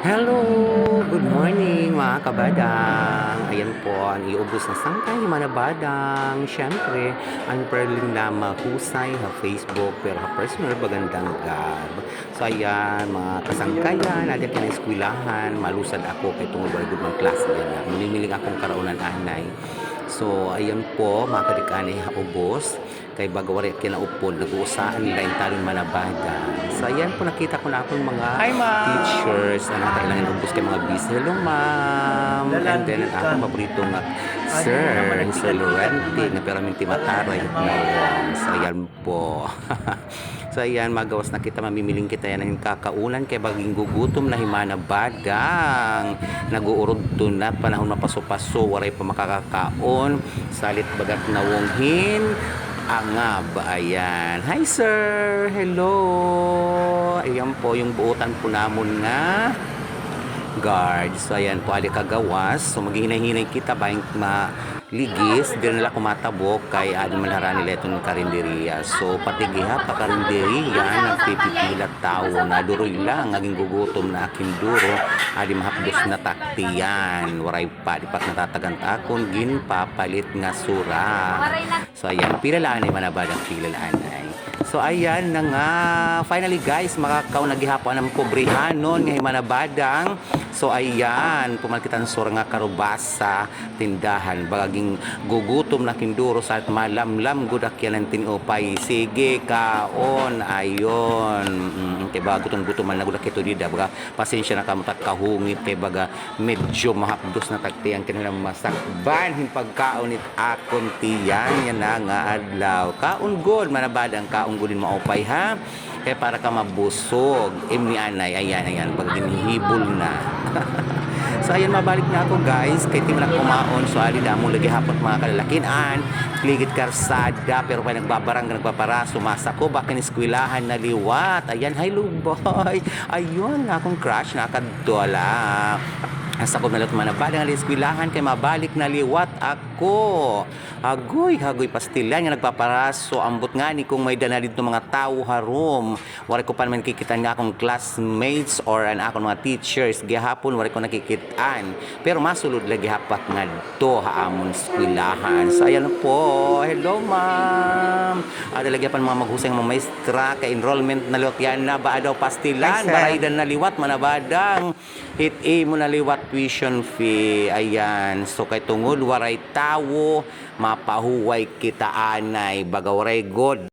Hello! Good morning mga kabadang. Ayan po ang iubos na sangkay ni mga badang. Siyempre, ang perling na mahusay sa Facebook pero sa personal bagandang gab. So ayan, mga kasangkayan, nadia ka na eskwilahan, malusad ako kay tungod wala gud klase yan. Manimiling akong karaunan anay. So ayan po, mga kadikani ubos kay bagawari kinaupod nag-uusaan nila yung taling manabada. So ayan po nakita ko na akong mga Hi, ma'am. teachers na kailangan ubos kay mga busy. Hello ma'am. And then ang akong paborito nga Sir Lorente na pero minti mataray na so ayan po. So ayan magawas na kita mamimiling kita yan ng kakaunan kay baging gugutom na himana badang naguurod to na panahon mapaso-paso waray pa makakakaon salit bagat nawonghin angab. Ayan. Hi sir! Hello! Ayan po yung buutan po namon nga guard. So ayan po ali kagawas. So maghihinay-hinay kita ba yung maligis. Di nila kumatabok kay adi malhara nila itong karinderiya. So patigiha pa karinderiya nagpipipilat tao na duroy lang naging gugutom na aking duro adi mahapdos na taktiyan. Waray pa di pat natatagantakon ginpapalit nga sura. So ayan pilalaan ay manabadang pilalaan ay. So ayan na nga finally guys makakaw naghihapon ng pobrihanon nga himanabadang. So ayan pumalkitan sura nga karubasa tindahan bagaging gugutom na kinduro sa malamlam gudak yan ang tinupay sige kaon ayon kay baga gutom-gutoman na gudak ito dida baga pasensya na kamutak kahungit kay baga medyo mahapdos na tagtiyan kanilang masakban himpagkaon it akon tiyan yan na nga adlaw kaon good manabadang kaon gudin maupay ha kaya para ka mabusog imni anay ayan pag ginihibol na so ayan mabalik na ako guys kay tim na kumaon so ali damo lagi hapon mga kalalakinan ligid karsada pero pa nagbabarang nagpapara sumasa ko bakin eskwelahan na liwat ayan hi luboy ayun akong crush nakadwala asa ko nalat manabadang ali eskwelahan kay mabalik na liwat ako hagoy pastilan nga nagpaparaso ambot nga ni kung may dana dito mga tao harom wala ko pa naman kikitan nga akong classmates or an akong mga teachers gihapon wala ko nakikitaan pero masulod lagi hapak nga to haamon eskwelahan so ayan po hello ma'am lagi pa mga maghusay mga maestra kay enrollment na liwat yan na ba daw pastilan baraydan na liwat manabadang hit mo na liwat tuition fee ayan so kay tungod waray tawo mapahuway kita anay bagawaray god